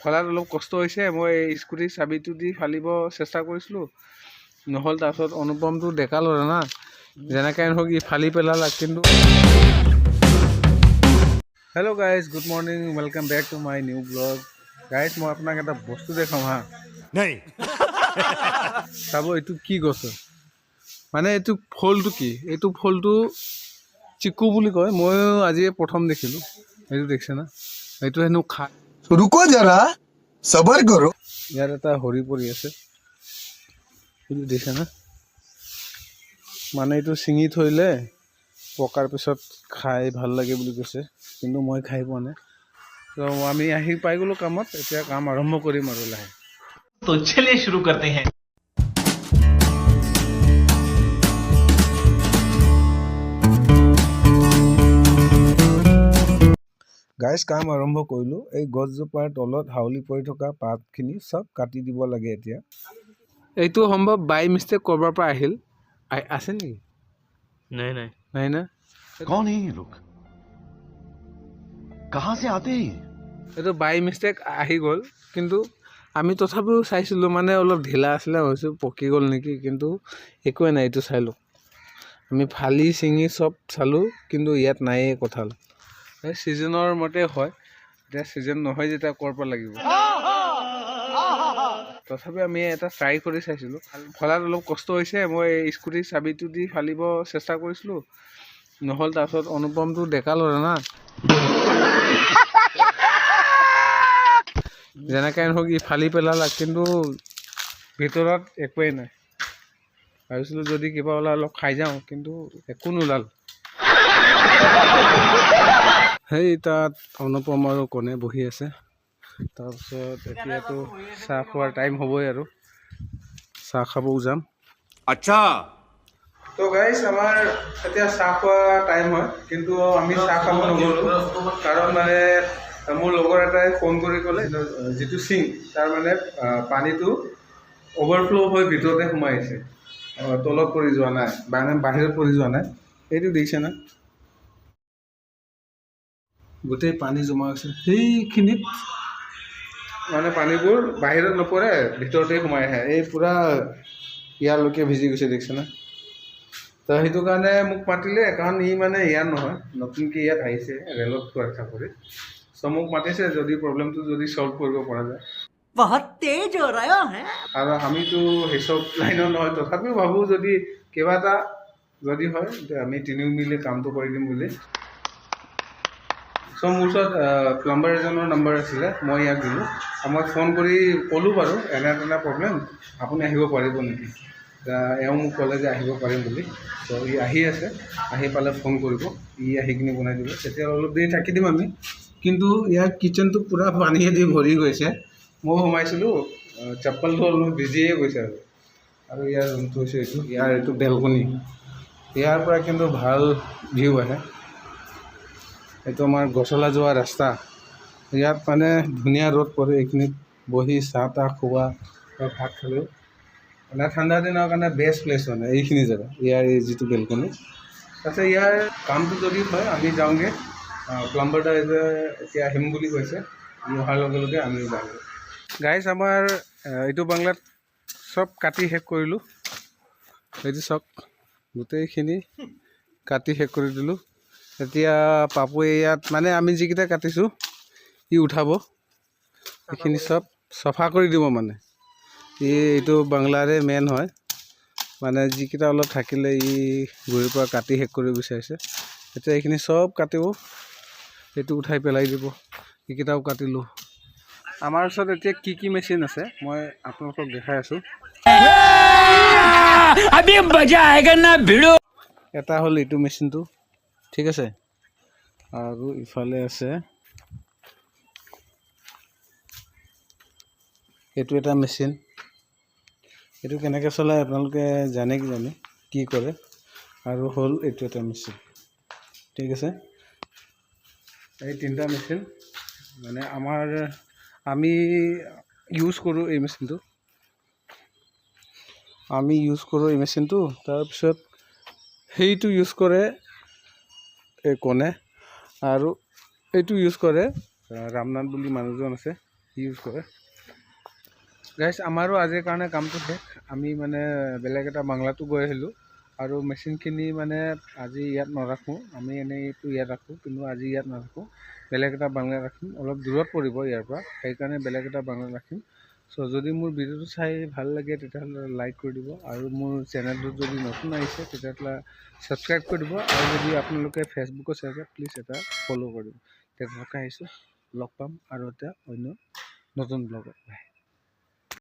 খোলাত অলপ কষ্ট হৈছে। মই স্কুটিৰ চাবিটো দি ফালিব চেষ্টা কৰিছিলোঁ, নহ'ল। তাৰপিছত অনুপমটো ডেকা ল'ৰা না, যেনেকৈ নহওক ই ফালি পেলালে। কিন্তু hello' guys, good morning, welcome back to my new blog. Guys, মই আপোনাক এটা বস্তু দেখাম হা। চাব, এইটো কি গছ হয়, মানে এইটো ফলটো কি? এইটো ফলটো চিকু বুলি কয়। ময়ো আজি প্ৰথম দেখিলোঁ। এইটো দেখিছে না, এইটো হেনো খায়। रुको जरा सबर करो। ইয়াত এটা হৰি পৰি আছে, এইটো দেখিছে না। মানে এইটো ছিঙি থৈলে পকাৰ পিছত খাই ভাল লাগে বুলি কৈছে, কিন্তু মই খাই পোৱা নাই। তো আমি আহি পাই গ'লোঁ কামত। এতিয়া কাম আৰম্ভ কৰিম আৰু লাহে। तो चलिए शुरू करते हैं। গাইজ, কাম আৰম্ভ কৰিলোঁ। এই গছজোপাৰ তলত হাউলি পৰি থকা পাতখিনি চব কাটি দিব লাগে এতিয়া। এইটো সম্ভৱ বাই মিষ্টেক ক'ৰবাৰ পৰা আহিল, আছে নেকি? नहीं नहीं নাই না, कौन है ये लोग? कहाँ से आते हैं? এইটো বাই মিষ্টেক আহি গ'ল। কিন্তু আমি তথাপিও চাইছিলোঁ, মানে অলপ ঢিলা আছিলে, ভাবিছোঁ পকি গ'ল নেকি, কিন্তু একোৱে নাই। এইটো চাই লওঁ। আমি ফালি চিঙি চব চালোঁ, কিন্তু ইয়াত নায়েই কঁঠাল। এই ছিজনৰ মতে হয়, এতিয়া ছিজন নহয় যেতিয়া ক'ৰ পৰা লাগিব। তথাপি আমি এটা ট্ৰাই কৰি চাইছিলোঁ। ফলাত অলপ কষ্ট হৈছে। মই স্কুটিৰ চাবিটো দি ফালিব চেষ্টা কৰিছিলোঁ, নহ'ল। তাৰপিছত অনুপমটো ডেকা ল'ৰা না, যেনেকৈ নহওক ই ফালি পেলালে। কিন্তু ভিতৰত একোৱেই নাই। ভাবিছিলোঁ যদি কিবা ওলাই অলপ খাই যাওঁ, কিন্তু একো নোলাল। সেই তাত অনুপম আৰু কণে বহি আছে। তাৰপিছত এতিয়াতো চাহ খোৱাৰ টাইম হ'বই, আৰু চাহ খাবও যাম। अच्छा তো গাইজ, আমাৰ এতিয়া চাহ খোৱা টাইম হয়, কিন্তু আমি চাহ খাব নগ'লোঁ। কাৰণ মানে মোৰ লগৰ এটাই ফোন কৰি ক'লে, যিটো চিং তাৰ মানে পানীটো অ'ভাৰফ্ল' হৈ ভিতৰতে সোমাই আহিছে, তলত পৰি যোৱা নাই, মানে বাহিৰত পৰি যোৱা নাই। এইটো দেখিছে না, গোটেই পানী জমা হৈছে সেইখিনিত। মানে পানীবোৰ বাহিৰত নপৰে, ভিতৰতে সোমাই আহে। এই পূৰা ইয়ালৈকে ভিজি গৈছে, দেখিছে না। তো সেইটো কাৰণে মোক মাতিলে, কাৰণ ই মানে ইয়াৰ নহয়, নতুনকৈ ইয়াত আহিছে ৰেলত পোৱাৰ চাকৰিত। চ' মোক মাতিছে, যদি প্ৰব্লেমটো যদি ছল্ভ কৰিব পৰা যায়। बहुत तेज हो रहा है। আৰু আমিতো সেইচব লাইনত নহয়, তথাপিও ভাবোঁ যদি কিবা এটা যদি হয়, আমি তিনিও মিলি কামটো কৰি দিম বুলি। চ' মোৰ ওচৰত প্লাম্বাৰ এজনৰ নম্বৰ আছিলে, মই ইয়াক দিলোঁ। মই ফোন কৰি ক'লোঁ বাৰু, এনে তেনে প্ৰব্লেম, আপুনি আহিব পাৰিব নেকি? এওঁ মোক ক'লে যে আহিব পাৰিম বুলি। চ' ই আহি আছে, আহি পালে ফোন কৰিব, ই আহি কিনি বনাই দিব। তেতিয়া অলপ দেৰি থাকি দিম আমি। কিন্তু ইয়াৰ কিটচেনটো পূৰা পানীয়ে দি ভৰি গৈছে। মই সোমাইছিলোঁ, চপ্পলটো অলপ ভিজিয়ে গৈছে। আৰু ইয়াৰ ৰুমটো হৈছে এইটো, ইয়াৰ এইটো বেলকনি। ইয়াৰ পৰা কিন্তু ভাল ভিউ আহে। এইটো আমাৰ গছলা যোৱা ৰাস্তা। ইয়াত মানে ধুনীয়া ৰ'দ পৰে, এইখিনিত বহি চাহ তাহ খোৱা বা ভাত খালেও মানে ঠাণ্ডা দিনৰ কাৰণে বেষ্ট প্লেচ মানে এইখিনি জেগা, ইয়াৰ এই যিটো বেলকনি। তাৰপিছত ইয়াৰ কামটো যদি হয় আমি যাওঁগৈ। প্লাম্বাৰটা এতিয়া আহিম বুলি কৈছে, ই অহাৰ লগে লগে আমি যাওঁগৈ। গাইজ, আমাৰ এইটো বাংলাত চব কাটি শেষ কৰিলোঁ। এইটো চব গোটেইখিনি কাটি শেষ কৰি দিলোঁ। এতিয়া পাপুৱে ইয়াত মানে আমি যিকেইটা কাটিছোঁ ই উঠাব, এইখিনি চব চফা কৰি দিব। মানে এইটো বাংলাৰে মেন হয়, মানে যিকেইটা অলপ থাকিলে ই গুৰিৰ পৰা কাটি শেষ কৰিব বিচাৰিছে। এতিয়া এইখিনি চব কাটিব, এইটো উঠাই পেলাই দিব। এইকেইটাও কাটিলোঁ। আমাৰ ওচৰত এতিয়া কি কি মেচিন আছে মই আপোনালোকক দেখাই আছোঁ। এটা হ'ল এইটো মেচিনটো, ঠিক আছে। আৰু ইফালে আছে এইটো এটা মেচিন। এইটো কেনেকৈ চলায় আপোনালোকে জানে কি জানে, কি কৰে। আৰু হ'ল এইটো এটা মেচিন, ঠিক আছে। এই তিনিটা মেচিন মানে আমি ইউজ কৰোঁ এই মেচিনটো। তাৰপিছত সেইটো ইউজ কৰে এই কণে, আৰু এইটো ইউজ কৰে ৰামনাথ বুলি মানুহজন আছে, ইউজ কৰে গাইছ আমাৰো আজিৰ কাৰণে কামটো শেষ আমি মানে বেলেগ এটা বাংলাটো গৈ আহিলোঁ আৰু মেচিনখিনি মানে আজি ইয়াত নাৰাখোঁ আমি এনেইটো ইয়াত ৰাখোঁ কিন্তু আজি ইয়াত নাৰাখোঁ বেলেগ এটা বাংলাত ৰাখিম অলপ দূৰত পৰিব ইয়াৰ পৰা সেইকাৰণে বেলেগ এটা বাংলাত ৰাখিম চ' যদি মোৰ ভিডিঅ'টো চাই ভাল লাগে তেতিয়াহ'লে লাইক কৰি দিব আৰু মোৰ চেনেলটোত যদি নতুন আহিছে তেতিয়াহ'লে ছাবস্ক্ৰাইব কৰি দিব আৰু যদি আপোনালোকে ফেচবুকত চাইছে প্লিজ এটা ফ'ল' কৰি দিব তেতিয়ালৈকে আহিছোঁ লগ পাম আৰু এটা অন্য নতুন ব্লগত বাই